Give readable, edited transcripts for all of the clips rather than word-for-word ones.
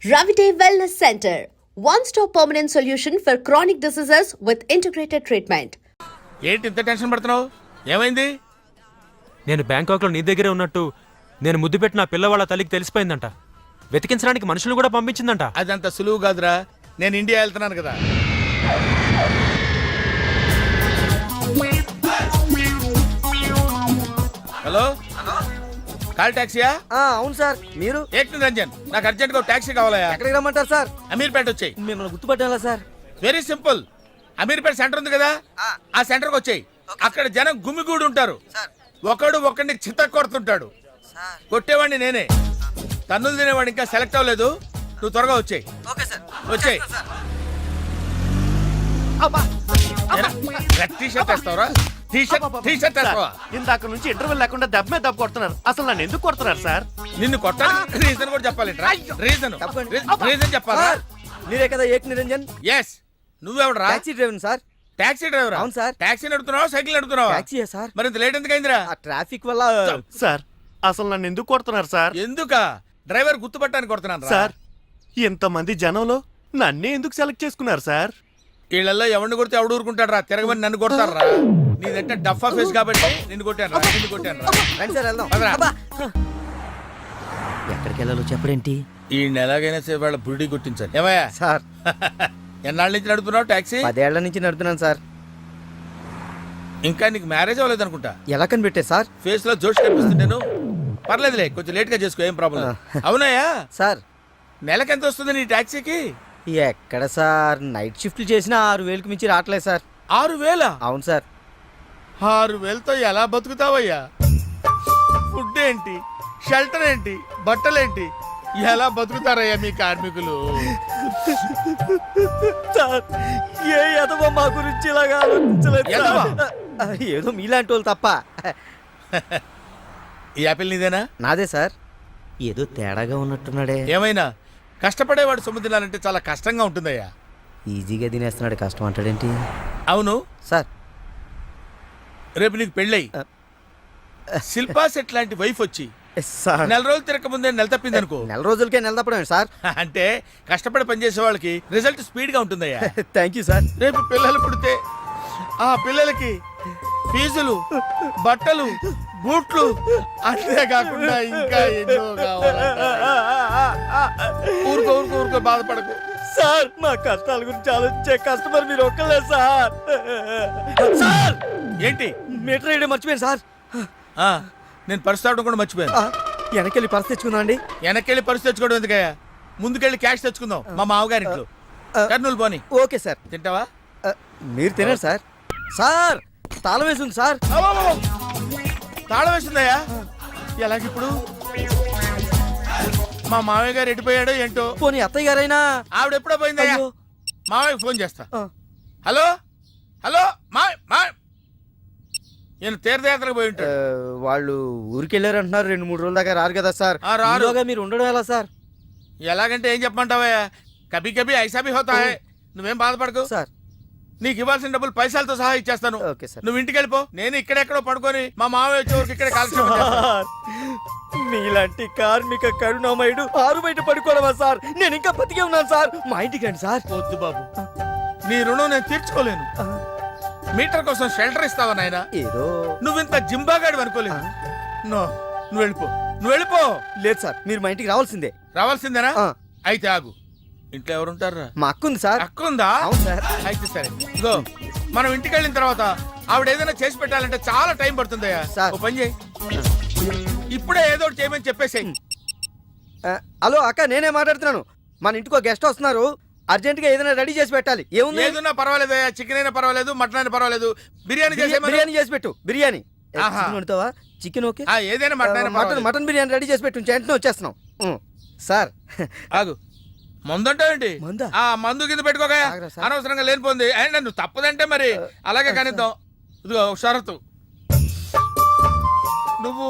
Ravite Wellness Center, one-stop permanent solution for chronic diseases with integrated treatment. ఏంటి ఇంత tension పడుతున్నావు? ఏమైంది? నేను బ్యాంకాక్లో నీ దగ్గరే ఉన్నట్టు నేను ముద్దు పెట్టిన పిల్లవాళ్ళ తల్లికి తెలిసిపోయిందంట. వెతికించడానికి మనుషులు కూడా పంపించిందంట. అదంత సులువు కాదురా. నేను ఇండియా వెళ్తున్నాను కదా. హలో, కాల్ టాక్సీయా? అవును సార్. మీరు? ఏక్ నిరంజన్, నాకు అర్జెంట్ గా టాక్సీ కావాలయా. ఎక్కడికి రమ్మంటారు సార్? అమీర్పేట వచ్చాయి. మిమ్మల్ని గుర్తుపట్టాలా sir? Very simple. Ameerpet centre ఉంది కదా, ఆ సెంటర్కి వచ్చాయి. అక్కడ జనం గుమిగూడు ఉంటారు. ఒకడు ఒకడిని చిత్త కొడుతుంటాడు. కొట్టేవాడిని నేనే. తన్నులు తినేవాడు ఇంకా సెలెక్ట్ అవ్వలేదు. నువ్వు త్వరగా వచ్చాయి. వచ్చాయి. టీ-షర్ట్ వేస్తావరా? టీ-షర్ట్ వేస్తావా? ఇందాక నుంచి ఇంటర్వెల్ లేకుండా దెబ్బ మీద దెబ్బ కొడుతున్నారు. అసలు నన్ను ఎందుకు కొడుతున్నారు సార్? నిన్ను కొట్టాలి రీజన్ కూడా చెప్పాలి. రీజన్ చెప్పాలా? మీరే కదా ఏక్ నిరంజన్? ఎస్. నువ్వెవడరా? Taxi driver sir. Taxi driver? అవును సార్. టాక్సీ నడుపుతున్నావా సైకిల్ నడుపుతున్నావా? టాక్సీయే సార్. మరి ఇంత లేట్ ఎందుకు అయిందిరా? ఆ ట్రాఫిక్ వల్ల. సార్ అసలు నన్ను ఎందుకు కొడుతున్నారు సార్? ఎందుకా? డ్రైవర్ గుర్తుపట్టానికి కొడుతున్నాను సార్ ఇంతమంది జనంలో నన్నే ఎందుకు సెలెక్ట్ చేసుకున్నారు సార్? వీళ్ళల్లో ఎవరిని కొడితే ఎవడు ఊరుకుంటాడు రా? తిరగమని నన్ను కొడతారా? నీదంటే డఫా ఫేస్ కాబట్టి నిన్ను కొట్టాను రా. రండి సార్ వెళ్దాం. పదరా. ఎక్కడికి వెళ్ళాలో చెప్పడేంటి? ఈ ఎలాగైనా సేపు వాళ్ళ బుడి గుర్తించాలి. ఏమయ్యా సార్, ఎన్నాళ్ళ నుంచి నడుపుతున్నావు టాక్సీ? 10 ఏళ్ల నుంచి నడుపుతున్నాను సార్. ఇంకా నీకు మ్యారేజ్ అవ్వలేదు అనుకుంటా. ఎలా కనిపెట్టే సార్? ఫేస్ లో జోష్ కనిపిస్తుంటేను. పర్లేదులే, కొంచెం లేట్ గా చేసుకో, ఏం ప్రాబ్లం. అవునాయా? సార్ నెలకి ఎంత వస్తుంది నీ టాక్సీకి? ఎక్కడ సార్, నైట్ షిఫ్ట్లు చేసినా 6,000కి మించి రావట్లేదు సార్. 6,000? అవును సార్. 6,000తో ఎలా బతుకుతావయ్యా? ఫుడ్ ఏంటి, షెల్టర్ ఏంటి, బట్టలేంటి, ఎలా బతుకుతారయ్యా మీ కార్మికులు? సార్ ఏ ఎదవ మా గురించి ఇలాగా ఆలోచించలేదు ఎదవ? సార్. ఏదో మీలాంటి వాళ్ళు తప్ప. ఈ యాపిల్ నీదేనా? నాదే సార్. ఏదో తేడాగా ఉన్నట్టున్నాడే. ఏమైనా కష్టపడేవాడు సొమ్ము తినాలంటే చాలా కష్టంగా ఉంటుందయ్యా. ఈజీగా తినేస్తున్నాడు, కష్టం అంటాడేంటి? అవును సార్, రేపు నీకు పెళ్ళయి శిల్పా సెట్ లాంటి వైఫ్ వచ్చి సార్ నెల రోజులు తిరగక ముందే నెల తప్పింది అనుకో. నెల రోజులకే నెల తప్పడం సార్. అంటే కష్టపడి పనిచేసే వాళ్ళకి రిజల్ట్ స్పీడ్ గా ఉంటుందయ్యా. Thank you sir. రేపు పిల్లలు పుడితే ఆ పిల్లలకి ఫీజులు, బట్టలు, బూట్లు, అంతేకాకుండా ఇంకా ఎన్నో కావాలి. ఊరుకో బాధపడకు సార్. మా కష్టాల గురించి ఆలోచించే కస్టమర్ మీరు ఒక్కలే సార్. సార్ ఏంటి? మీటర్ వేయడం మర్చిపోయాను సార్. నేను పర్సు తావడం కూడా మర్చిపోయాను. వెనకెళ్ళి పర్స్ తెచ్చుకుందాం అండి. వెనక్కెళ్ళి పర్సు తెచ్చుకోవడం ఎందుకయ్యా? ముందుకెళ్ళి క్యాష్ తెచ్చుకుందాం. మా మామగారింట్లో కర్నూలు పోని. Okay sir. తింటావా? మీరు తినండి సార్. సార్ తాళం వేసింది సార్. తాళం వేసిందయ్యా? ఎలాగిప్పుడు? మా మామయ్య గారు ఎడిపోయాడో ఏంటో. పోనీ అత్తయ్య గారైనా? ఆవిడ ఎప్పుడో పోయిందయ్యా. అయ్యో. మామయ్య ఫోన్ చేస్తా. హలో హలో నేను తీర్థయాత్రకు పోయి ఉంటాడు. వాళ్ళు ఊరికెళ్ళారు అంటున్నారు. 2-3 రోజుల దాకా రారు కదా సార్. రారు. ఈలోగా మీరు ఉండడం ఎలా సార్? ఎలాగంటే ఏం చెప్పమంటావయ్యా? కభీ కభీ ఐసా భీ హోతా హై. నువ్వేం బాధపడకు సార్ నీకు ఇవ్వాల్సిన డబ్బులు పైసలతో సహా ఇచ్చేస్తాను. Okay sir. నువ్వు ఇంటికి వెళ్ళిపో. నేను ఇక్కడెక్కడో పడుకొని మా మామయ్య వచ్చే వరకు ఇక్కడే కాలక్షేపం చేస్తాను. మీలాంటి కార్మిక కరుణామయుడు ఆరు బయట పడుకోవడమా సార్? నేను ఇంకా బతికే ఉన్నాను సార్. మా ఇంటికి రండి సార్. వద్దు బాబు, నీ రుణం నేను తీర్చుకోలేను. మీటర్ కోసం షెల్టర్ ఇస్తావా నాయనా? ఏదో నువ్వింత జింబాగాడు అనుకోలేదు. నువ్వు వెళ్ళిపో. లేదు సార్, మీరు మా ఇంటికి రావాల్సిందే. రావాల్సిందేనా? ఆ. అయితే ఆగు. ఇంట్లో ఎవరుంటారా? మా అక్క ఉంది సార్. అక్క ఉందా? అవును సార్. అయితే సరే, ఇదిగో మనం ఇంటికి వెళ్ళిన తర్వాత ఆవిడ ఏదైనా చేసి పెట్టాలంటే చాలా టైం పడుతుందయ్యా. సార్. ఓ పని చేయి, ఇప్పుడే ఏదో ఒకటి చేయమని చెప్పేసేయ్. హలో అక్క, నేనే మాట్లాడుతున్నాను. మన ఇంటికి గెస్ట్ వస్తున్నారు. అర్జెంట్ గా ఏదైనా రెడీ చేసి పెట్టాలి. ఏముంది? ఏదైనా పర్వాలేదు, చికెన్ అయినా పర్వాలేదు, మటన్ అయినా పర్వాలేదు, బిర్యానీ బిర్యానీ చేసి పెట్టు. బిర్యానీ ఆహా. వండుతావా? Chicken okay. ఏదైనా మటన్ అయినా పర్వాలేదు. మటన్ బిర్యానీ రెడీ చేసి పెట్టు. వెంటనే వచ్చేస్తున్నాం సార్. ఆగు, మందంటావేంటి? మందా? మందు కింద పెట్టుకోక ఆగరా సార్. అనవసరంగా లేనిపోంది. అయినా నువ్వు తప్పదంటే మరి అలాగే కనిద్దాం. ఇదిగో ఒక షరతు, నువ్వు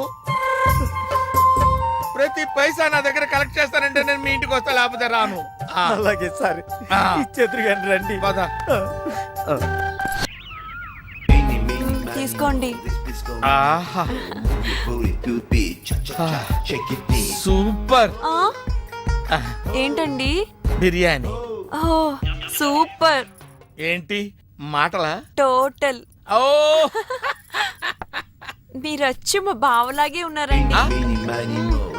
ప్రతి పైసా నా దగ్గర కలెక్ట్ చేస్తానంటే నేను మీ ఇంటికి వస్తా, లేకపోతే రాను. అలాగే సార్. ఇచ్చేద్దరు కానీ రండి. పద. తీసుకోండి. సూపర్. ఏంటండి? బిర్యానీ. ఓ సూపర్. ఏంటి మాటలా? టోటల్. ఓ మీరచ్చు మా బావలాగే ఉన్నారండి. ఆ?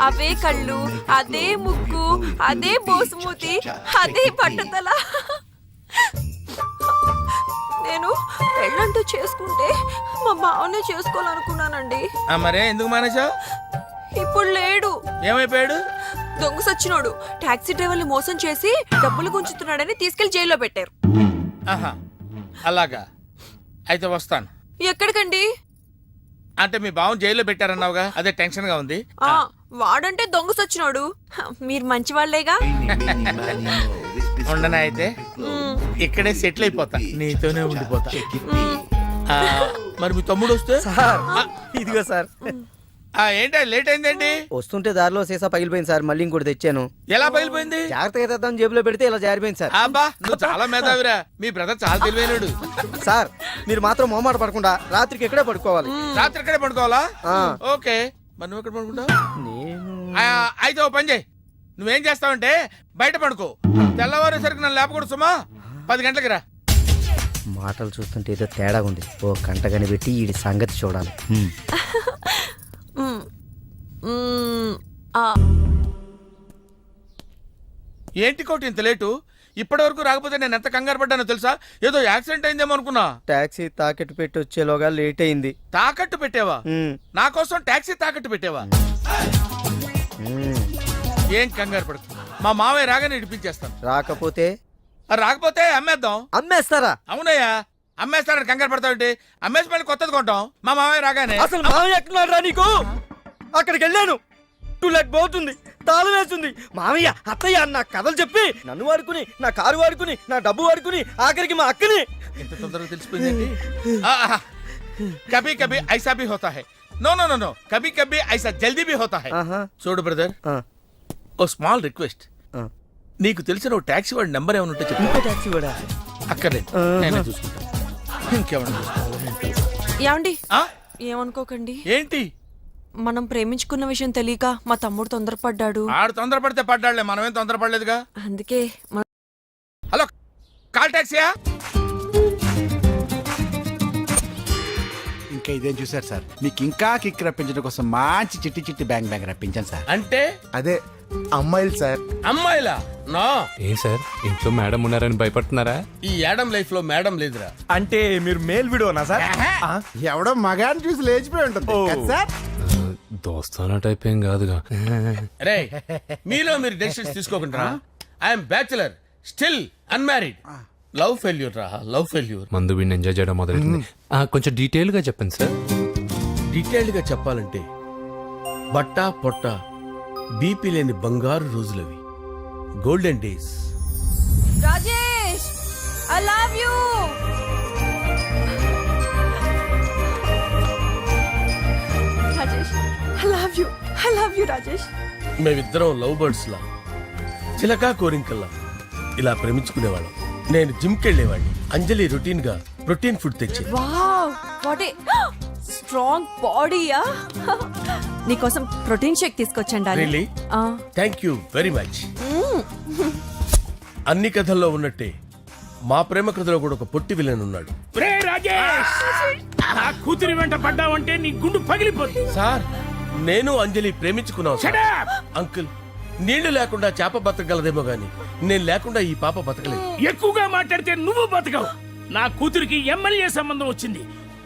అవే కళ్ళు, అదే ముక్కు, అదే బోసుమూతి, అదే పట్టుదల. నేను పెళ్ళంటూ చేసుకుంటే మా బావనే చేసుకోవాలనుకున్నానండి. మరే ఎందుకు మానేశావు? ఇప్పుడు లేడు. ఏమైపోయాడు? దొంగ సచ్చినోడు టాక్సీ డ్రైవర్ని మోసం చేసి డబ్బులు గుంచుతున్నాడని తీసుకెళ్లి జైల్లో పెట్టారు. ఆహా అలాగా, అయితే వస్తాను. ఎక్కడికండి? అంటే మీ బావని జైల్లో పెట్టారన్నావుగా, అదే టెన్షన్ గా ఉంది. ఆ వాడంటే దొంగ సచ్చినోడు. మీరు మంచి వాళ్ళేగా. ఉండనా అయితే ఇక్కడే సెటిల్ అయిపోతా, నీతోనే ఉండిపోతా. ఆ, మరి మీ తమ్ముడు వస్తే? సార్ ఇదిగో సార్. ఏంటి లేట్ అయిందేంటి? వస్తుంటే దారిలో సీసా పగిలిపోయింది సార్, మళ్ళీ ఇంకోటి తెచ్చాను. ఎలా పగిలిపోయింది? జాగ్రత్తగా తెద్దాం జేబులో పెడితే ఇలా జారిపోయింది సార్. అబ్బా నువ్వు చాలా మేధావిరా, మీ బ్రదర్ చాలా తెలివైనడు. సార్ మీరు మాత్రం మొహమాట పడకుండా రాత్రికి ఎక్కడే పడుకోవాలి. రాత్రి ఇక్కడే పడుకోవాలా? ఆ. ఓకే, మరి నువ్వు ఎక్కడ పడుకుంటావు? నేను అయితే ఓ పని చేయి, నువ్వేం చేస్తావంటే బయట పడుకో, తెల్లవారేసరికి నన్ను లేపకూడదు సుమా. 10 గంటలకి రా. మాటలు చూస్తుంటే ఏదో తేడా ఉంది. ఓ గంట కనిపెట్టి ఈ సంగతి చూడాలి. ఏంటి కోటి ఇంత లేటు? ఇప్పటి వరకు రాకపోతే నేను ఎంత కంగారు పడ్డానో తెలుసా? ఏదో యాక్సిడెంట్ అయిందేమో అనుకున్నా. టాక్సీ తాకెట్టు పెట్టి వచ్చేలోగా లేట్ అయింది. తాకట్టు పెట్టావా? ఉమ్. నా కోసం టాక్సీ తాకట్టు పెట్టావా? ఏం కంగారు పడకు, మా మావయ్య రాగానే ఇడిపించేస్తాను. రాకపోతే రాకపోతే అమ్మేద్దాం. అమ్మేస్తారా? అవునయ్యా, అమ్మేస్తాడని కంగారు పడతావంటే అమ్మేసి మళ్ళీ కొత్తది కొంటాం మా మావయ్య రాగానే. అసలు మామయ్య ఎక్కడున్నాడు రా నీకు? అక్కడికి వెళ్ళాను, టూలెట్ పోతుంది, తాళం వేస్తుంది. మామయ్య అత్తయ్య అన్న కథలు చెప్పి నన్ను వాడుకుని, నా కారు వాడుకుని, నా డబ్బు వాడుకుని, ఆఖరికి మా అక్కని. ఎంత తొందరగా తెలిసిపోయిందండి. కభీ కభీ ఐసా భీ హోతా హై. నో నో నో నో, కభీ కభీ ఐసా జల్దీ భీ హోతా హై. ఆహా. చూడు బ్రదర్, ఆ, ఓ స్మాల్ రిక్వెస్ట్. ఆ. నీకు తెలిసిన ఓ టాక్సీ వాడి నెంబర్ ఏమైనా ఉంటే చెప్పు. ఇంకో టాక్సీ కూడా అక్కర్లేదు, నేనే చూసుకుంటా. ఇంకేమన్నా చూసుకోవాలి? ఏమండి ఆ? ఏమనుకోకండి. ఏంటి? మనం ప్రేమించుకున్న విషయం తెలియక మా తమ్ముడు తొందరపడ్డాడు. ఆడు తొందరపడితే పడ్డాడులే, మనమేం తొందరపడలేదుగా. అందుకే హలో, కాల్ టాక్సీయా? ఇంకా ఇదేం చూసారు సార్, మీకు ఇంకా కిక్ రప్పించడం కోసం మంచి చిట్టి చిట్టి బ్యాంగ్ బ్యాంగ్ రప్పించాను సార్. అంటే అదే అమ్మాయిలు సార్. అమ్మాయిలా? నా ఏం సార్ ఇంట్లో మేడం ఉన్నారని భయపడుతున్నారా? ఈ యాడమ్ లైఫ్ లో మేడం లేదురా. అంటే మీరు మేల్ వీడియోనా సార్? ఎవడో మగాన్ని చూసి లేచిపోయి ఉంటుంది కదా సార్. దోస్తానా టైప్ ఏం కాదుగా. రే, మీలో మీరు డెసిషన్స్ తీసుకోకుండా. I'm bachelor, still unmarried. Love failure రా, లవ్ ఫెయిల్యూర్. మందు వీడిని ఎంజాయ్ చేయడం మొదలైంది. కొంచెం డీటెయిల్ గా చెప్పండి సార్. డీటెయిల్డ్ గా చెప్పాలంటే బట్టా పొట్ట బీపీ లేని బంగారు రోజులవి, golden days. Rajesh I love you. Rajesh I love you, I love you Rajesh. మేమిద్దరం లవ్ బర్డ్స్ లా, చిలకా కోరింకల్లా ఇలా ప్రేమించుకునేవాళ్ళం. నేను జిమ్కి వెళ్ళేవాడిని, అంజలి రొటీన్ గా ప్రోటీన్ ఫుడ్ తెచ్చి. వావ్ వాట్ ఏ స్ట్రాంగ్ బాడీయా. నీకోసం ప్రోటీన్ షేక్ తీసుకొచ్చండి. Really? Thank you very much. అన్ని కథల్లో ఉన్నట్టే మా ప్రేమ కథలో కూడా ఒక పొట్టి విలన్ ఉన్నాడు. కూతురి వెంట పడ్డావంటే నీ గుండు పగిలిపోతుంది. సార్, నేను అంజలి ప్రేమించుకున్నావు సార్. అంకుల్, నీళ్లు లేకుండా చేప బతకగలదేమో గాని నేను లేకుండా ఈ పాప బతకలేదు. ఎక్కువగా మాట్లాడితే నువ్వు బతకవు. నా కూతురికి ఎమ్మెల్యే సంబంధం వచ్చింది,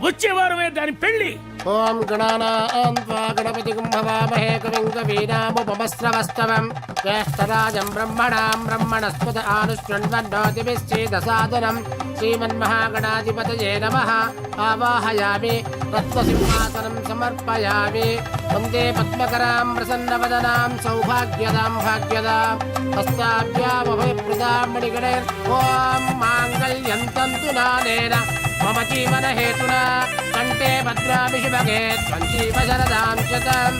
వచ్చే వారమే దాని పెళ్లి. ఓం గణానాం త్వా గణపతిం భవామహే కవిం కవీనాముపమస్రవస్తవం జ్యేష్ఠరాజం బ్రహ్మణాం బ్రహ్మణస్పద ఆనుష్ణ్వన్నోతిభిశ్చేదసాదనం శ్రీమన్మహాగణాధిపతయే నమః. ఆవాహయామి తత్వసింహాసనం సమర్పయామి. వందే పద్మకరాం ప్రసన్నవదనాం సౌభాగ్యదాం భాగ్యదాం హస్తాభ్యామభయప్రదాం మణిగణైర్. ఓం మాంగళ్యం తంతు నానేన మమ జీవన హేతునా కంటే భద్రామి శుభగే త్వం జీవ శరదాం శతం.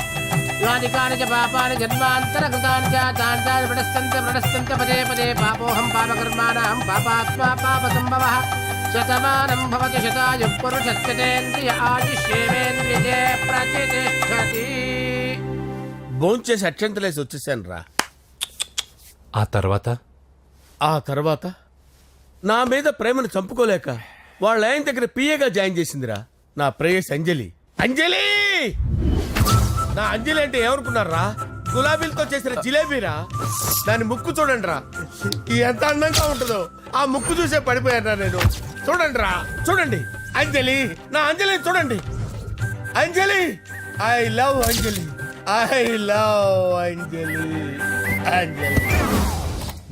యాని కాని చ పాపాని జన్మాంతరకృతాని చ తాని ప్రణశ్యంత పదే పదే పాపోహం పాపకర్మాణం పాపాత్మా పాపసంభవః. శతమానం భవతి శతాయు పురుషస్యతేంద్రియ ఆయుష్యేవేంద్రియే ప్రతిష్టతి. భోంచేసి అక్షంతలేసి వచ్చేసాను రా. ఆ తర్వాత ఆ తర్వాత నా మీద ప్రేమను చంపుకోలేక వాళ్ళ ఆయన దగ్గర పిఏగా జాయిన్ చేసిందిరా నా ప్రేయస్ అంజలి. అంజలి నా అంజలి అంటే ఏమనుకున్నారా? గులాబీలతో చేసిన జిలేబీరా. దాని ముక్కు చూడండి రా, ఎంత అందంగా ఉంటుందో. ఆ ముక్కు చూసే పడిపోయారా నేను. చూడండి రా, చూడండి అంజలి, నా అంజలి చూడండి. Anjali, I love Anjali, I love Anjali. Anjali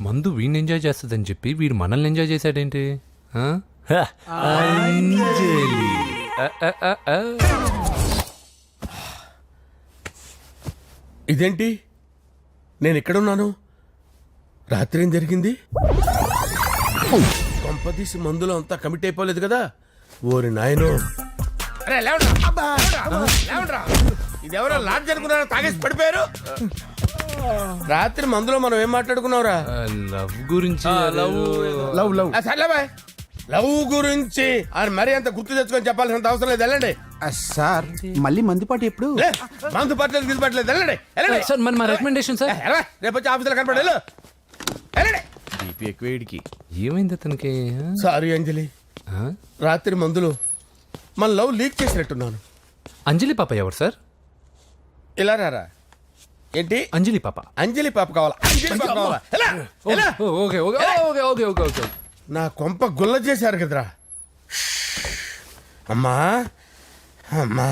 మందు వీడిని ఎంజాయ్ చేస్తుందని చెప్పి వీడు మనల్ని ఎంజాయ్ చేశాడేంటి? ఆ? హ, అంజలి. ఆ. ఇదేంటి, నేను ఎక్కడున్నాను? రాత్రి ఏం జరిగింది? కొంపదీసి మందులో అంతా కమిట్ అయిపోలేదు కదా? ఓరి నాయనో. అరే, లేవండ్రా. లేవండ్రా. ఇదెవరో లాడ్జ్ అనుకున్నారా? తాగేసి పడిపోయారు. రాత్రి మందులో మనం ఏం మాట్లాడుకున్నావురా? లవ్ గురించి. సర్లే బాయ్, లవ్ గురించి అని మరీ అంత గుర్తు తెచ్చుకొని చెప్పాల్సినంత అవసరం లేదు. వెళ్ళండి. సార్ మళ్ళీ మందుపాటి ఎప్పుడు? లే, మందు పట్టలేదు, గిల్లు పట్టలేదు. వెళ్ళండి, వెళ్ళండి. సార్ మరి మా రికమెండేషన్ సార్. రేపు వచ్చి ఆఫీసులో కనపడి వెళ్ళు. వెళ్ళండి. ఏమైంది అతనికి? సారీ అంజలి, ఆ? రాత్రి మందులో మన లవ్ లీక్ చేసినట్టున్నాను. అంజలి పాప ఎవరు సార్? ఇలా రారా. ఏంటి? అంజలి పాప. అంజలి పాప కావాలా? అంజలి పాప కావాలా? ఎలా? ఎలా? Okay okay okay okay okay okay. నా కొంప గుల్ల చేశారు కదరా. అమ్మా అమ్మా,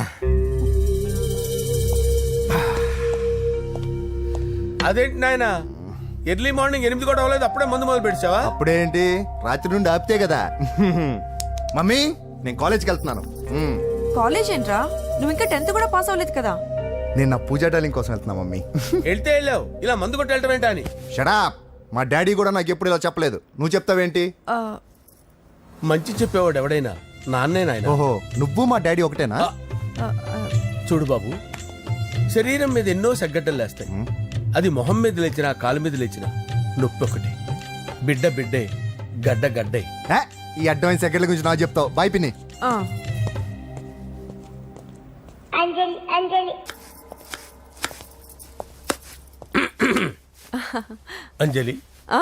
అదేంటి నాయన, ఎర్లీ మార్నింగ్ 8 కూడా అవ్వలేదు, అప్పుడే మందు మొదలు పెడిచావా? అప్పుడేంటి, రాత్రి నుండి ఆపితే కదా. మమ్మీ, నేను కాలేజ్కి వెళ్తున్నాను. కాలేజ్ ఏంట్రా? నువ్వు ఇంకా 10th కూడా పాస్ అవ్వలేదు కదా. నేను నా పూజా డాలింగ్ కోసం వెళ్తున్నా మమ్మీ. వెళ్తే వెళ్ళావు, ఇలా మందు కొట్టి వెళ్ళటం ఏంటా అని. షడా, మా డాడీ కూడా నాకు ఎప్పుడు ఇలా చెప్పలేదు. నువ్వు చెప్తావేంటి? ఆ, మంచి చెప్పేవాడు ఎవడైనా నాన్నే నాయన. ఓహో, నువ్వు మా డాడీ ఒకటేనా? ఆ, ఆ, చూడు బాబు, శరీరం మీద ఎన్నో సగ్గడ్డలు లేస్తాయి. అది మొహం మీద లేచినా కాలు మీద లేచినా నొప్పి ఒకటి. బిడ్డ బిడ్డే, గడ్డ గడ్డే. ఏ, ఈ అడ్వాన్స్ సెకండ్ల గురించి నాకు చెప్తావు. బాయ్ పిన్ని. ఆ. అంజలి, ఆ?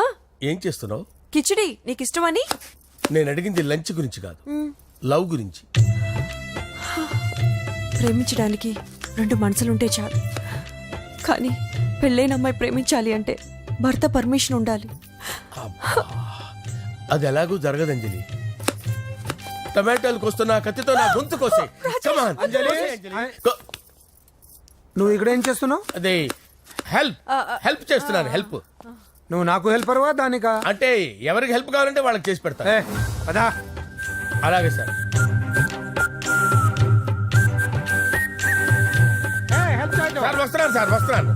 ఏం చేస్తున్నావు? కిచిడి నీకు ఇష్టమని. నేను అడిగింది లంచ్ గురించి కాదు, లవ్ గురించి. ప్రేమించడానికి 2 మనసులుంటే చాలు, కానీ పెళ్ళైన అమ్మాయి ప్రేమించాలి అంటే భర్త పర్మిషన్ ఉండాలి. అది ఎలాగూ జరగదు అంజలి. టమాటాలు కోస్తున్నా కత్తితో నా గొంతు కోసే. అంజలి, నువ్వు ఇక్కడ ఏం చేస్తున్నావు? అదే హెల్ప్ చేస్తున్నాను. హెల్ప్. నువ్వు నాకు హెల్పర్వా దానికా? అంటే ఎవరికి హెల్ప్ కావాలంటే వాళ్ళకి చేసి పెడతా. అదా అలాగే సార్. సార్ వస్తున్నాను, సార్ వస్తున్నాను.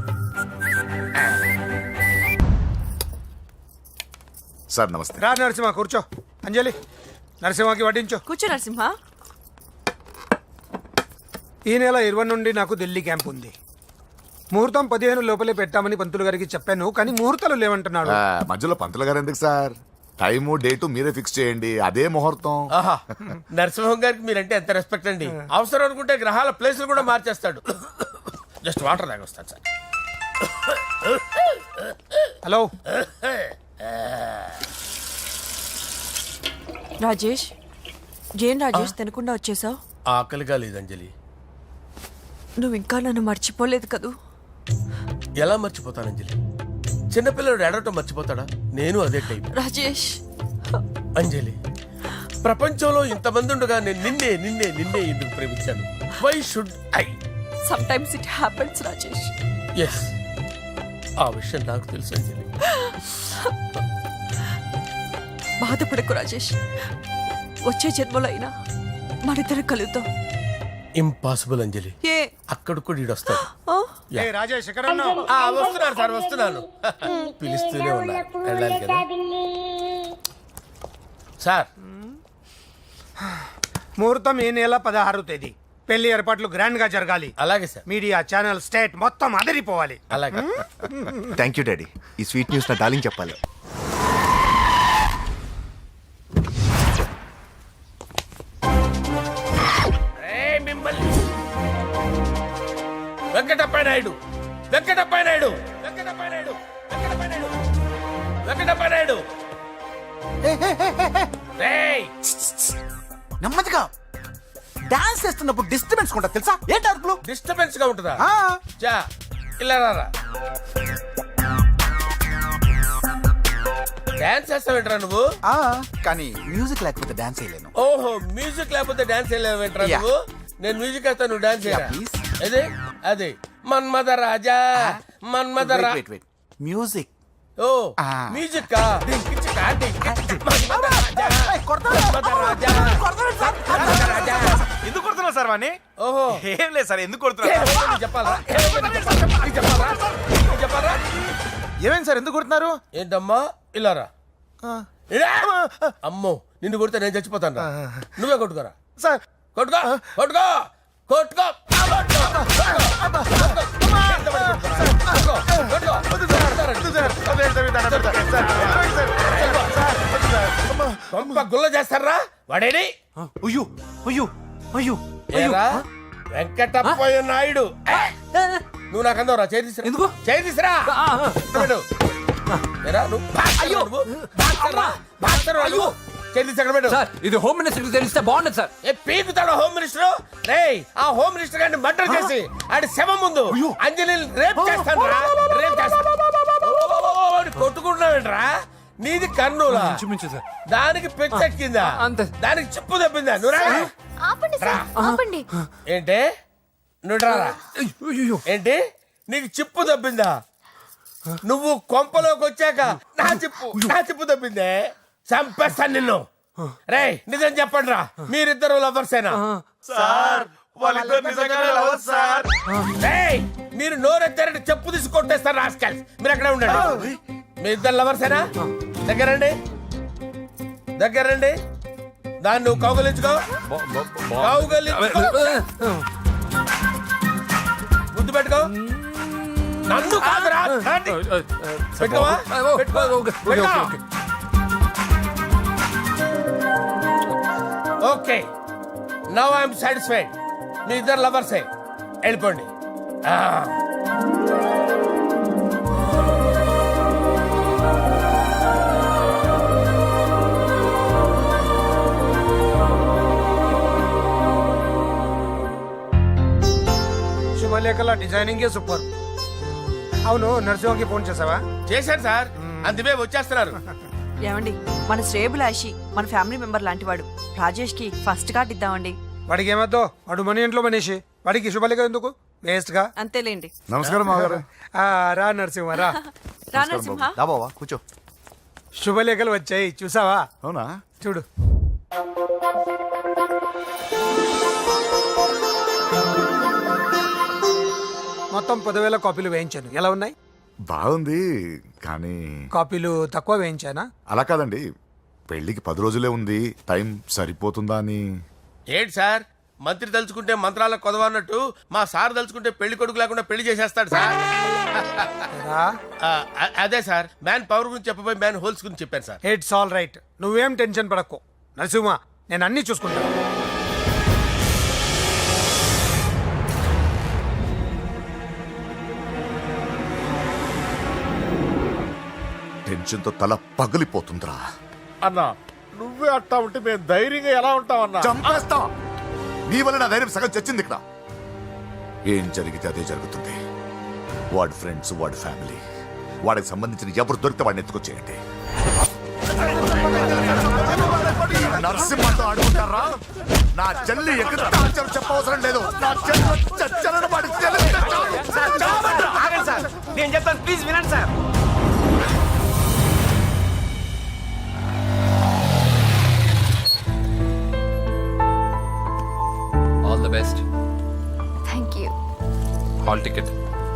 సార్ నమస్తే. రా నరసింహ, కూర్చో. అంజలి, నరసింహకి వడ్డించో. కూర్చో నరసింహ. ఈ నెల 20 నుండి నాకు ఢిల్లీ క్యాంప్ ఉంది. ముహూర్తం 15 లోపలే పెట్టామని పంతులు గారికి చెప్పాను, కానీ ముహూర్తాలు లేవంటున్నాడు. మధ్యలో పంతులు గారు ఎందుకు సార్? టైము డేటు మీరే ఫిక్స్ చేయండి, అదే ముహూర్తం. ఆహా, నరసింహం గారికి మీరంటే ఎంత రెస్పెక్ట్ అండి. అవసరం అనుకుంటే గ్రహాల ప్లేసులు కూడా మార్చేస్తాడు. జస్ట్ వాటర్ తాగొస్తాను సార్. హలో రాజేష్, ఏం రాజేష్ తినకుండా వచ్చేసావు? ఆకలిగా లేదు అంజలి. నువ్వు ఇంకా నన్ను మర్చిపోలేదు కదూ? ఎలా మర్చిపోతాను అంజలి? చిన్నపిల్లడు ఏడవటం మర్చిపోతాడా? నేను అదే టైప్. రాజేష్, అంజలి, ప్రపంచంలో ఇంతమంది ఉండగా నేను నిన్నే నిన్నే నిన్నే ఎందుకు ప్రేమించాను? Why should I? Sometimes it happens Rajesh. Yes, ఆ విషయం నాకు తెలుసు అంజలి. బాధపడకు రాజేష్, వచ్చే జన్మలో అయినా మనిద్దరం కలుద్దాం. ఇంపాసిబుల్ అంజలి. ఏ అక్కడ కూడా ఈడు వస్తాడు. ఆ? రాజేష్ ఎక్కడ ఉన్నావు? వస్తున్నాను సార్, వస్తున్నాను. పిలుస్తూనే ఉన్నారు, వెళ్ళాలి కదా సార్. ముహూర్తం ఈ నెల 16వ తేదీ. పెళ్లి ఏర్పాట్లు గ్రాండ్ గా జరగాలి. అలాగే సార్. మీడియా ఛానల్ స్టేట్ మొత్తం అదిరిపోవాలి. అలాగే. Thank you daddy. ఈ స్వీట్ న్యూస్ నా డార్లింగ్ చెప్పాలి. వెంకటప్ప నాయుడు, వెంకటప్ప నాయుడు, వెంకటప్ప నాయుడు, వెంకటప్ప నాయుడు. రేయ్, నెమ్మదిగా డాన్స్ చేస్తున్నప్పుడు డిస్టర్బెన్స్ కొంటా తెలుసా? ఏంటి అరుపులు? డిస్టర్బెన్స్ గా ఉంటుందా? ఆ, చా ఇలా రారా. డాన్స్ చేస్తావేంట్రా నువ్వు? ఆ, కానీ మ్యూజిక్ లేకపోతే డాన్స్ చేయలేను. ఓహో, మ్యూజిక్ లేకపోతే డాన్స్ వేయలేవేంట్రా Yeah. నువ్వు? నేను మ్యూజిక్ వేస్తా, నువ్వు డాన్స్ చేయరా? Yeah, please. అదే అదే మన్మద రాజా, మన్మద రా. మ్యూజిక్. ఓ Ah. మ్యూజిక్ కా డింకిచికా డింకిచికా. మన్మద రాజా, మన్మద రాజా, మన్మద రాజా. ఎందుకు కొడుతున్నా సార్ వాణ్ణి? ఓహో, ఏం లేదు సార్, ఎందుకు కొడుతున్నా? ఏమైందో నీకు చెప్పాలా? ఏమైందో నీకు చెప్పాలా? నీకు చెప్పాలా? ఏమైంది సార్, ఎందుకు కొడుతున్నారు? ఏంటమ్మా ఇలా రా. ఇలా. అమ్మో, నిన్ను కొడితే నేను చచ్చిపోతాను రా. నువ్వే కొట్టుకోరా. సార్ కొట్టుకో కొట్టుకో కొట్టుకో గుల్ల చేస్తారా వాడేడి? అయ్యో అయ్యో అయ్యో ఏరా వెంకటప్పయ్య నాయుడు. నువ్వు నాకు అందవరా? చేయి తీసురా. ఎందుకు? చేయి తీసురా. పెట్టు. ఏరా నువ్వు బాక్సర్రా నువ్వు? బాక్సర్రా? బాక్సర్రా నువ్వు? చేయి తీసి అక్కడ పెట్టు. సార్ ఇది హోమ్ మినిస్టర్ తెలిస్తే బాగుండదు సార్. ఏ పీకుతాడు హోమ్ మినిస్టర్? రేయ్, ఆ హోమ్ మినిస్టర్ గారిని మర్డర్ చేసి ఆడి శవం ముందు అంజలిని రేప్ చేస్తాను రా. రేప్ చేస్తాను. కొట్టుకుంటున్నావేంట్రా? నీది కన్నులా? ఇంచుమించు సార్. దానికి పెచ్చెక్కిందా? అంతే. దానికి చిప్పు తప్పిందా? నువ్వు రా. ఆపండి రా. ఆపండి. ఏంటి? నువ్వు రారా. ఏంటి? నీకు చిప్పు తప్పిందా? నువ్వు కొంపలోకి వచ్చాక నా చిప్పు తప్పిందే. చంపేస్తాను నిన్ను. రేయ్, నిజం చెప్పండి రా, మీరిద్దరు లవర్సేనా? సార్ వాళ్ళిద్దరు నిజంగానే లవర్స్ సార్. రేయ్, మీరు నోరెత్తారంటే చెప్పు తీసి కొట్టేస్తారు రాస్కల్స్. మీరు అక్కడే ఉండండి. మీ ఇద్దరు లవర్సేనా? దగ్గరండి, దగ్గరండి. దాన్ని నువ్వు కౌగలించుకో. ముద్దు పెట్టుకో. నన్ను కాదురా. పెట్టుకోవా? పెట్టుకో. Okay, now I'm satisfied. మీ ఇద్దరు లవర్సే, వెళ్ళిపోండి. శుభలేఖల డిజైనింగ్ సూపర్. అవును, నరసింహకి ఫోన్ చేసావా? చేశాను సార్, అందుకే వచ్చేస్తున్నారు. ఏమండి, మన శ్రేయబులాషి మన ఫ్యామిలీ మెంబర్ లాంటి వాడు. రాజేష్ కి ఫస్ట్ కార్డ్ ఇద్దామండి. వాడికి ఏమద్దో, వాడు మన ఇంట్లో మనిషి, వాడికి శుభలేఖ ఎందుకు? వేస్ట్ గా. అంతేలేండి. నమస్కారం మామగారు. రా నరసింహ రా. రా నరసింహ. దా బావా కూర్చో. శుభలేఖలు వచ్చాయి, చూసావా? అవునా? చూడు. మొత్తం 10,000 కాపీలు వేయించాను. ఎలా ఉన్నాయి? బాగుంది, కానీ కాపీలు తక్కువ వేయించానా? అలా కాదండి, పెళ్లికి 10 రోజులే ఉంది, టైం సరిపోతుందా అని. ఏంటి సార్, మంత్రి తలుచుకుంటే మంత్రాలకు కొదవన్నట్టు మా సార్ తలుచుకుంటే పెళ్లి కొడుకు లేకుండా పెళ్లి చేసేస్తాడు సార్. రా. అదే సార్, మ్యాన్ పవర్ గురించి చెప్పబోయి మ్యాన్ హోల్స్ గురించి చెప్పాను సార్. ఇట్స్ ఆల్ రైట్, నువ్వేం టెన్షన్ పడకు నరసింహ, నేను అన్ని చూసుకుంటాను. టెన్షన్తో తల పగిలిపోతుందిరా. అన్నా, నువ్వే అట్టా ఉంటే మేము ధైర్యంగా ఎలా ఉంటాం అన్నా? చంపేస్తా. నీ వల్ల నా ధైర్యం సగం చచ్చింది ఇక్కడ. ఏం జరిగితే అదే జరుగుతుంది. వాడి ఫ్రెండ్స్, వాడి ఫ్యామిలీ, వాడికి సంబంధించిన ఎవరు దొరికితే వాడిని ఎత్తుకొచ్చేయండి. నరసింహతో అడుగుతారా? నా చెల్లి ఎక్కడ చెప్పవసరం లేదు. నా చెల్లి చచ్చలను వాడికి తెలిస్తే చాలు. నేను చెప్తాను, ప్లీజ్ వినండి sir. All the best. Thank you. Hall ticket.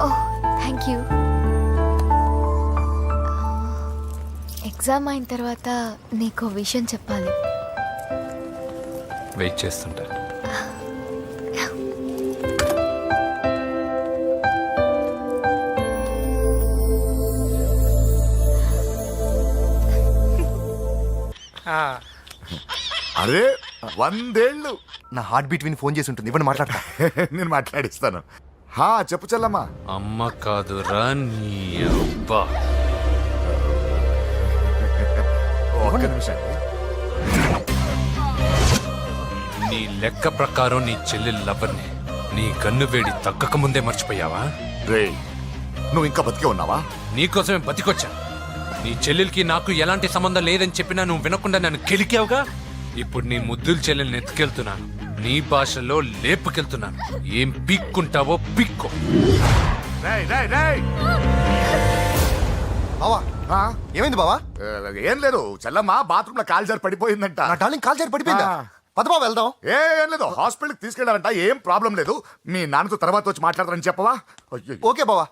Oh, thank you. Exam అయిన తర్వాత నీకు విషయం చెప్పాలి. వెయిట్ చేస్తుంటా. అరే 100 ఏళ్ళు. నా హార్ట్ బీట్ విని ఫోన్ చేసి ఉంటుంది, ఇవ్వండి మాట్లాడతా. నేను మాట్లాడిస్తాను. చెప్పు చెల్లమ్మా. అమ్మ కాదురా నీ అబ్బా. నీ లెక్క ప్రకారం నీ చెల్లెలు లవర్ని నీ కన్ను వేడి తగ్గక ముందే మర్చిపోయావా? రే నువ్వు ఇంకా బతికే ఉన్నావా? నీకోసమే బతికొచ్చా. నీ చెల్లెలకి నాకు ఎలాంటి సంబంధం లేదని చెప్పినా నువ్వు వినకుండా నన్ను కెలికావుగా. ఇప్పుడు నీ ముద్దుల చెల్లెల్ని ఎత్తుకెళ్తున్నాను, నీ భాషలో లేపుకెళ్తున్నాను. ఏం పీక్కుంటావో పీక్కో. రేయ్ రేయ్ రేయ్ బావా ఆ? ఏమైంది బావా? ఏం లేదు, చెల్లమ్మ బాత్రూమ్ లో కాలు జారి పడిపోయిందంట. నా డార్లింగ్ కాల్ చేరి పడిపోయిందా? పద బావ వెళ్దాం. ఏం లేదు, హాస్పిటల్కి తీసుకెళ్ళారంట. ఏం ప్రాబ్లం లేదు, మీ నాన్నతో తర్వాత వచ్చి మాట్లాడతారని చెప్పవా? అయ్యో. ఓకే బావా.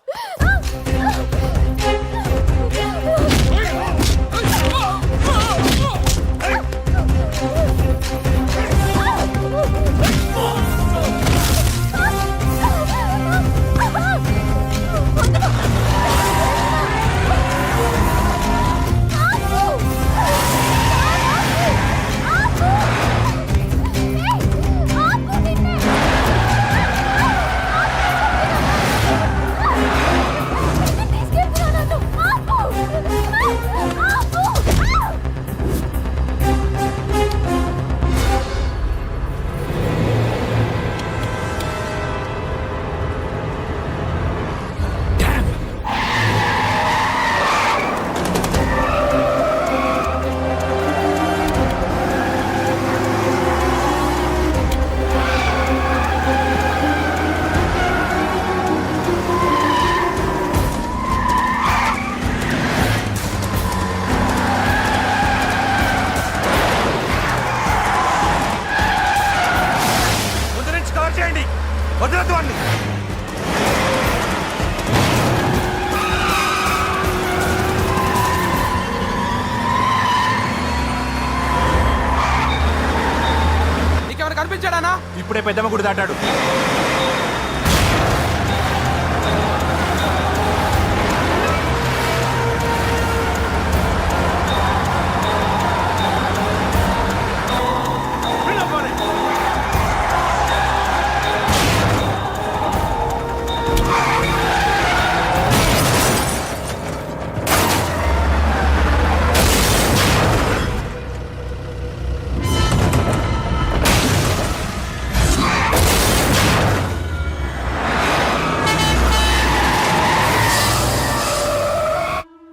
నీకెవరు కనిపించాడానా? ఇప్పుడే పెద్దమ్మ గుడి దాటాడు.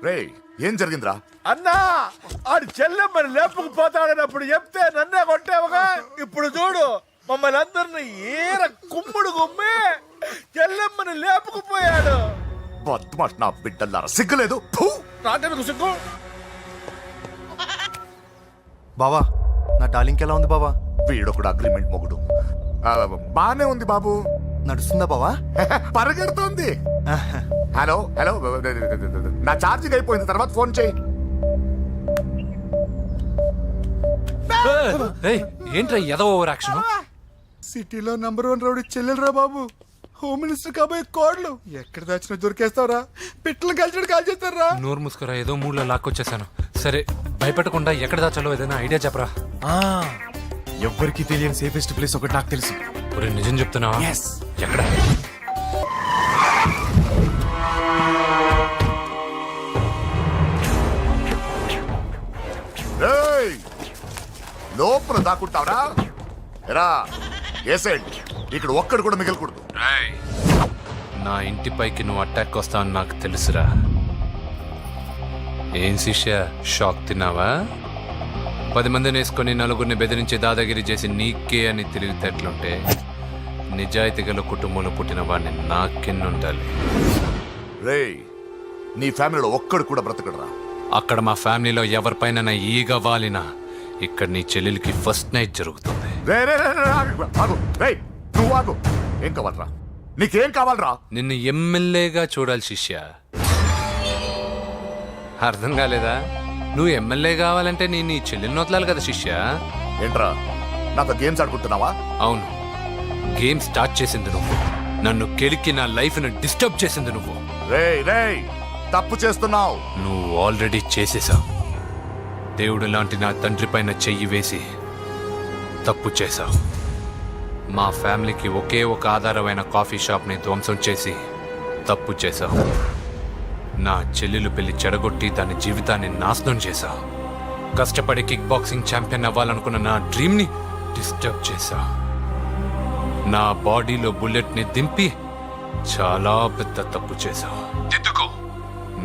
రేయ్ ఏం జరిగిందిరా? అన్నా ఆడు చెల్లెమ్మని లేపుకుపోతాడన్నప్పుడు చెప్తే నన్నే కొట్టావుగా. ఇప్పుడు చూడు మమ్మల్ని అందరిని ఏర కుమ్ముడు గుమ్మి చెల్లెమ్మని లేపుకుపోయాడు. బద్మాష్ నా బిడ్డల్లారా, సిగ్గులేదు? ఫు! నాకెందుకు సిగ్గు? బావా నా డార్లింగ్ ఎలా ఉంది బావా? వీడొకడు అగ్రిమెంట్ మొగుడు. బానే ఉంది బాబు. నడుస్తుందా బావా? పరిగెడుతోంది. హలో హలో, నా ఛార్జింగ్ అయిపోయింది, తర్వాత ఫోన్ చేయి. ఏయ్, ఏంట్రా ఎదో ఓవర్ యాక్షన్? సిటీలో నంబర్ 1 రౌడీ చెల్లెలరా బాబు. హోమ్ మినిస్టర్ కాబోయే కోడ్లు ఎక్కడ దాచిన దొరికేస్తావరా? పిట్టలు కలిసి కాల్ చేస్తారా? నోరు మూసుకురా, ఏదో మూడ్లో లాక్కొచ్చేసాను. సరే, భయపెట్టకుండా ఎక్కడ దాచాలో ఏదైనా ఐడియా చెప్పరా. ఎవ్వరికి తెలియని సేఫెస్ట్ ప్లేస్ ఒకటి నాకు తెలుసు. ఒరే, నిజం చెప్తున్నావా? ఎక్కడ? రేయ్, లోపల దాక్కుంటావరా? ఎరా ఏసేండి, ఇక్కడ ఒక్కడు కూడా మిగలకూడదు. నా ఇంటిపైకి నువ్వు అటాక్ వస్తావని నాకు తెలుసురా. ఏం శిష్య, షాక్ తిన్నావా? 10 మందిని వేసుకొని నలుగురిని బెదిరించి దాదాగిరి చేసి నీకే అని తెలివితేటలుంటే నిజాయితీ గల కుటుంబంలో పుట్టిన వాడిని నాకెన్నుండాలి. రేయ్, నీ ఫ్యామిలీలో ఒక్కడు కూడా బ్రతకడరా? అక్కడ మా ఫ్యామిలీలో ఎవరిపైన ఈగ వాలినా ఇక్కడ నీ చెల్లెలికి ఫస్ట్ నైట్ జరుగుతుంది. రేయ్, నువ్వు ఆగు. ఏం కావాలరా? నీకేం కావాలరా? నిన్ను ఎమ్మెల్యేగా చూడాలి శిష్య. అర్థం కాలేదా? నువ్వు ఎమ్మెల్యే కావాలంటే నేను నీ చెల్లెల్ని వదలాలి కదా శిష్య. ఏంట్రా, నాతో గేమ్స్ ఆడుకుంటున్నావా? అవును, గేమ్ స్టార్ట్ చేసింది నువ్వు. నన్ను కెలికి నా లైఫ్ను డిస్టర్బ్ చేసింది నువ్వు. రేయ్ రేయ్, తప్పు చేస్తున్నావు. నువ్వు ఆల్రెడీ చేసేసావు. దేవుడు లాంటి నా తండ్రి పైన చెయ్యి వేసి తప్పు చేశావు. మా ఫ్యామిలీకి ఒకే ఒక ఆధారమైన కాఫీ షాప్ని ధ్వంసం చేసి తప్పు చేశావు. నా చెల్లెలు పెళ్లి చెడగొట్టి దాని జీవితాన్ని నాశనం చేశావు. కష్టపడి కిక్ బాక్సింగ్ ఛాంపియన్ అవ్వాలనుకున్న నా డ్రీమ్ని డిస్టర్బ్ చేశా. నా బాడీలో బుల్లెట్ని దింపి చాలా పెద్ద తప్పు చేశావు. దిద్దుకో,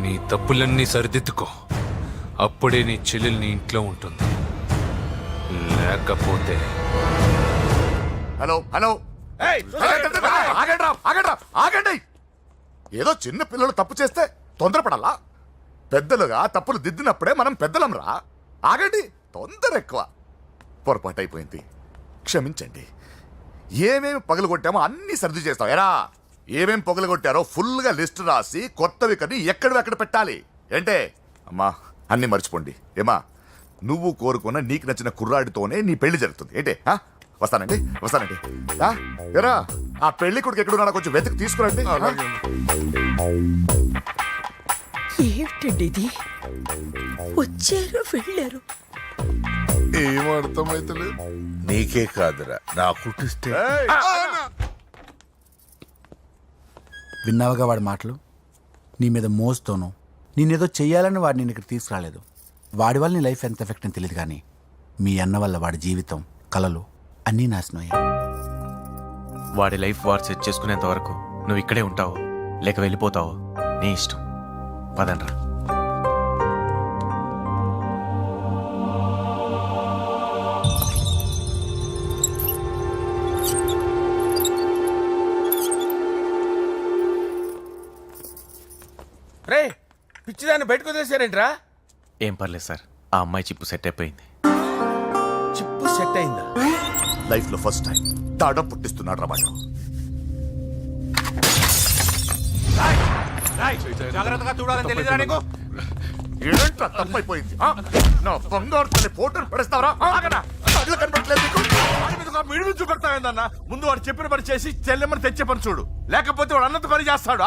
నీ తప్పులన్నీ సరిదిద్దుకో. అప్పుడే నీ చెల్లెలు నీ ఇంట్లో ఉంటుంది. లేకపోతే హలో హలో ఏయ్, ఆగండి. ఏదో చిన్న పిల్లలు తప్పు చేస్తే తొందరపడాలా? పెద్దలుగా తప్పులు దిద్దినప్పుడే మనం పెద్దలంరా. ఆగండి, తొందర ఎక్కువ. పొరపాటు అయిపోయింది, క్షమించండి. ఏమేమి పగలగొట్టామో అన్ని సర్ది చేస్తాం. ఎరా ఏమేం పగలగొట్టారో ఫుల్గా లిస్ట్ రాసి కొత్తవి కని ఎక్కడ పెట్టాలి. ఏంటే అమ్మా, అన్ని మర్చిపోండి. ఏమా, నువ్వు కోరుకున్న నీకు నచ్చిన కుర్రాడితోనే నీ పెళ్లి జరుగుతుంది. ఏంటే వస్తానండి. ఎరా ఆ పెళ్లి కొడుకు ఎక్కడున్నా కొంచెం వెతికి తీసుకురండి. ఏమిటండి ఇది? వచ్చారు వెళ్ళారు. ఏం అర్థమైతలేదు. నీకే కాదురా, నా కుట్టిస్తే. విన్నావుగా వాడి మాటలు? నీ మీద మోస్తోను నేనేదో చెయ్యాలని వాడు నేను ఇక్కడ తీసుకురాలేదు. వాడి వల్ల నీ లైఫ్ ఎంత ఎఫెక్ట్ అని తెలియదు, కానీ మీ అన్న వల్ల వాడి జీవితం, కలలు అన్నీ నాశనం అయ్యాయి. వాడి లైఫ్ వాడు సెట్ చేసుకునేంత వరకు నువ్వు ఇక్కడే ఉంటావు, లేక వెళ్ళిపోతావు, నీ ఇష్టం. పదండ్రా. రే పిచ్చిదాన్ని బయటకు వదిలేశారేంట్రా? ఏం పర్లేదు సార్, ఆ అమ్మాయి చిప్పు సెట్ అయిపోయింది. చిప్పు సెట్ అయిందా? లైఫ్ లో ఫస్ట్ టైం తాడం పుట్టిస్తున్నాడు రా వాడు. జాగ్రత్తగా చూడాలని తెలియదురా నీకు? ఏంట్రా తప్పైపోయింది? నా బంగారు తల్లి ఫోటోలు పడేస్తావరా? కళ్ళు కనపడలేదు నీకు? మిడిమి చూపెడతాయిందన్న. ముందు వాడు చెప్పిన పని చేసి చెల్లెమ్మని తెచ్చే పని చూడు, లేకపోతే వాడు అన్నంత పని చేస్తాడు.